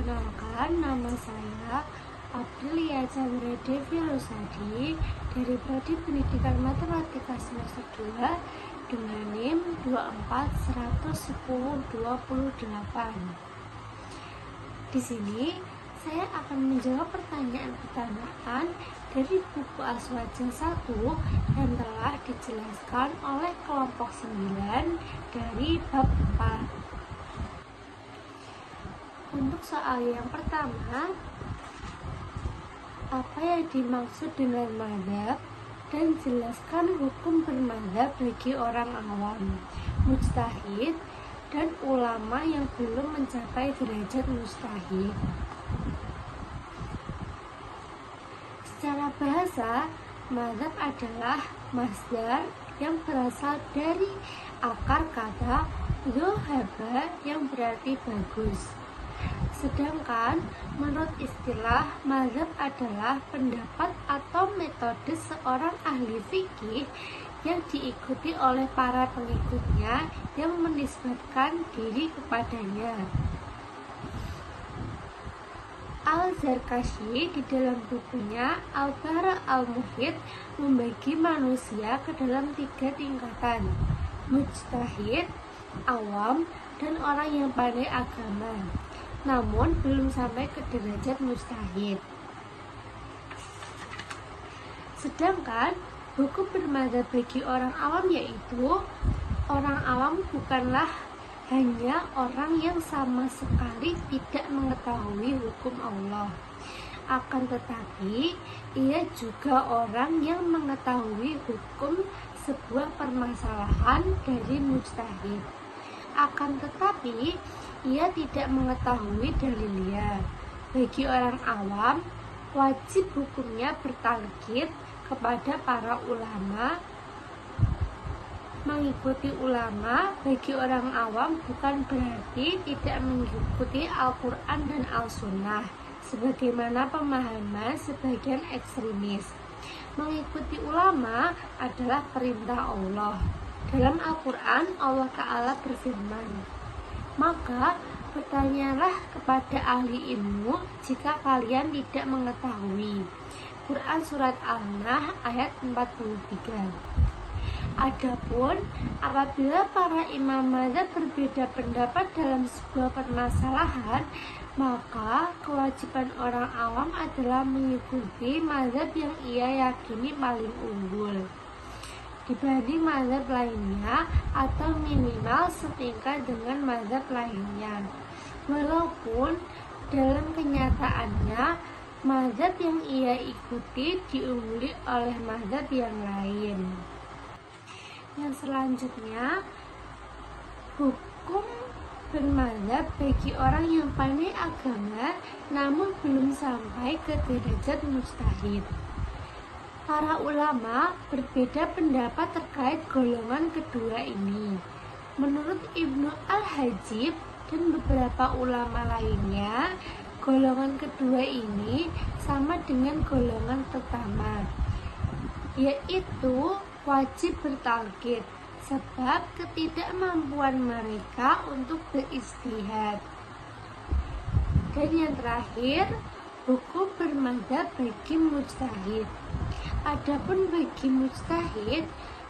Perkenalkan, nama saya Aprilia Chandra Devi Rosadi dari Prodi Pendidikan Matematika semester 2 dengan NIM 2411028. Di sini saya akan menjawab pertanyaan-pertanyaan dari buku Aswaja 1 yang telah dijelaskan oleh kelompok 9 dari bab 4. Untuk soal yang pertama, apa yang dimaksud dengan mazhab dan jelaskan hukum bermazhab bagi orang awam, mujtahid, dan ulama yang belum mencapai derajat mujtahid. Secara bahasa, mazhab adalah masdar yang berasal dari akar kata zohaba yang berarti bagus. Sedangkan menurut istilah, mazhab adalah pendapat atau metode seorang ahli fikih yang diikuti oleh para pengikutnya yang menisbatkan diri kepadanya. Al-Zarkashi di dalam bukunya Al-Bahr Al-Muhit membagi manusia ke dalam 3 tingkatan: mujtahid, awam, dan orang yang pandai agama, namun belum sampai ke derajat mujtahid. Sedangkan hukum bermazhab bagi orang awam yaitu orang awam bukanlah hanya orang yang sama sekali tidak mengetahui hukum Allah, akan tetapi ia juga orang yang mengetahui hukum sebuah permasalahan dari mujtahid. Akan tetapi ia tidak mengetahui dalilnya. Bagi orang awam, wajib hukumnya bertalqin kepada para ulama. Mengikuti ulama bagi orang awam bukan berarti tidak mengikuti Al-Quran dan Al-Sunnah, sebagaimana pemahaman sebagian ekstremis. Mengikuti ulama adalah perintah Allah. Dalam Al-Quran, Allah Ta'ala berfirman, "Maka bertanyalah kepada ahli ilmu jika kalian tidak mengetahui." Quran Surat An-Nahl ayat 43. Adapun apabila para imam mazhab berbeda pendapat dalam sebuah permasalahan, maka kewajiban orang awam adalah mengikuti mazhab yang ia yakini paling unggul dibanding mazhab lainnya atau minimal setingkat dengan mazhab lainnya, walaupun dalam kenyataannya mazhab yang ia ikuti diungguli oleh mazhab yang lain. Yang selanjutnya, hukum bermazhab bagi orang yang pandai agama namun belum sampai ke derajat mujtahid. Para ulama berbeda pendapat terkait golongan kedua ini. Menurut Ibnu Al-Hajib dan beberapa ulama lainnya, golongan kedua ini sama dengan golongan pertama, yaitu wajib bertalqin sebab ketidakmampuan mereka untuk berijtihad. Dan yang terakhir, hukum bermazhab bagi mujtahid. Adapun bagi mujtahid,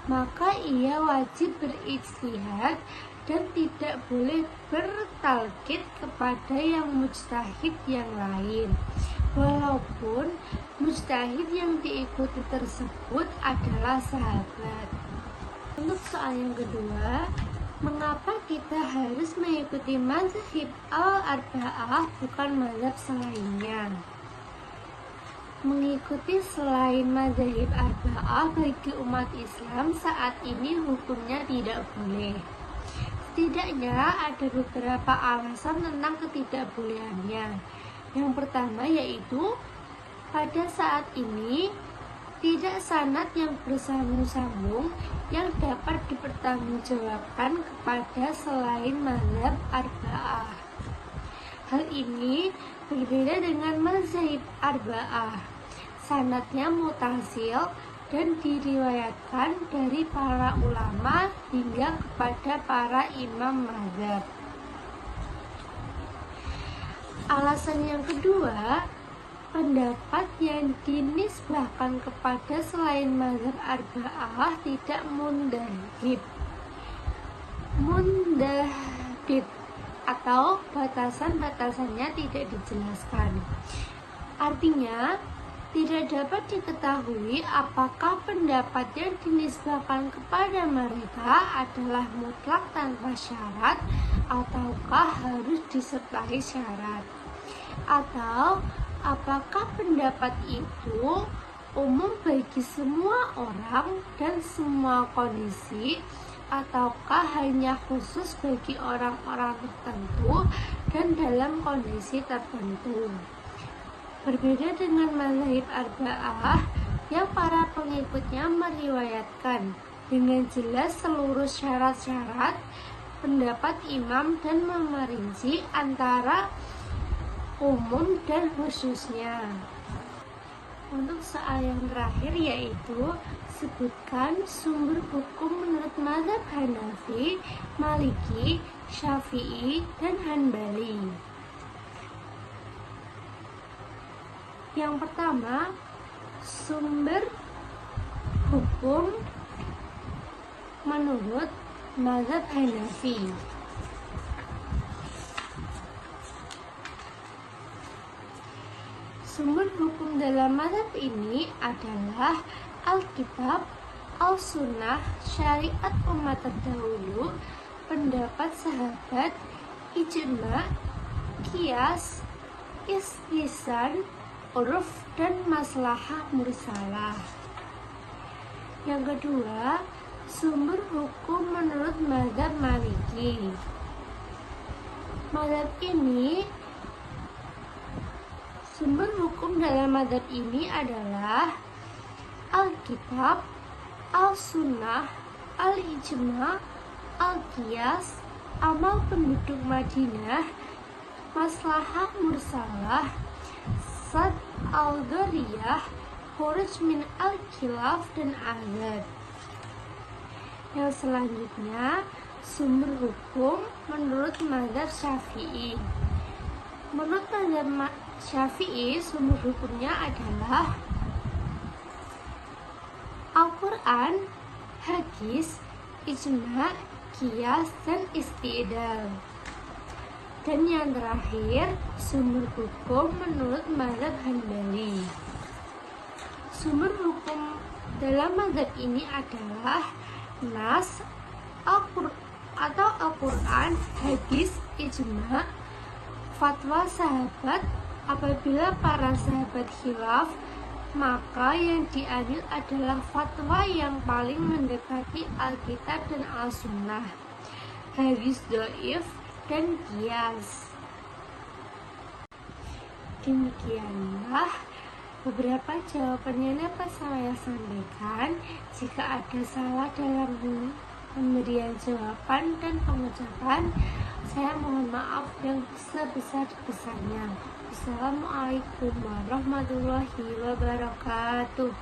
maka ia wajib berijtihad dan tidak boleh bertalqin kepada yang mujtahid yang lain, walaupun mujtahid yang diikuti tersebut adalah sahabat. Untuk soal yang kedua, mengapa kita harus mengikuti mazhab al-arba'ah bukan mazhab selainnya? Mengikuti selain mazhab arba'ah bagi umat Islam saat ini hukumnya tidak boleh. Setidaknya ada beberapa alasan tentang ketidakbolehannya. Yang pertama yaitu pada saat ini tidak sanad yang bersambung-sambung yang dapat dipertanggungjawabkan kepada selain mazhab arba'ah. Hal ini berbeda dengan mazhab arba'ah. Sanadnya mutasil dan diriwayatkan dari para ulama hingga kepada para imam mazhab. Alasan yang kedua, pendapat yang dinisbahkan kepada selain mazhab arba'ah tidak mundahib. Mundahib atau batasan-batasannya tidak dijelaskan. Artinya, tidak dapat diketahui apakah pendapat yang dinisbahkan kepada mereka adalah mutlak tanpa syarat ataukah harus disertai syarat, atau apakah pendapat itu umum bagi semua orang dan semua kondisi, ataukah hanya khusus bagi orang-orang tertentu dan dalam kondisi tertentu. Berbeda dengan mazhab arba'ah yang para pengikutnya meriwayatkan dengan jelas seluruh syarat-syarat pendapat imam dan memerinci antara umum dan khususnya. Untuk soal yang terakhir yaitu sebutkan sumber hukum menurut mazhab Hanafi, Maliki, Syafi'i, dan Hanbali. Yang pertama, sumber hukum menurut mazhab Hanafi. Sumber hukum dalam mazhab ini adalah Alkitab, Al-Sunnah, syariat umat terdahulu, pendapat sahabat, ijma, qiyas, istisar, uruf, dan maslahah mursalah. Yang kedua, sumber hukum menurut mazhab Maliki. Sumber hukum dalam mazhab ini adalah Alkitab, Al-Sunnah, Al-Ijma, Al-Qiyas, amal penduduk Madinah, maslahah mursalah, Sad al-Ghariyah, Khuruj min al-Khilaf, dan azad. Yang selanjutnya, sumber hukum menurut mazhab Syafi'i. Menurut mazhab Syafi'i, sumber hukumnya adalah Al-Quran, hadis, ijma, qiyas, dan istidlal. Dan yang terakhir, sumber hukum menurut mazhab Hanbali. Sumber hukum dalam mazhab ini adalah nas, Al-Quran, hadis, ijma, fatwa sahabat. Apabila para sahabat khilaf, maka yang diambil adalah fatwa yang paling mendekati Alkitab dan Al-Sunnah, hadis dhaif, dan qiyas. Demikianlah beberapa jawaban yang dapat saya sampaikan. Jika ada salah dalam pemberian jawaban dan pengucapan, saya mohon maaf yang sebesar-besarnya. Assalamualaikum warahmatullahi wabarakatuh.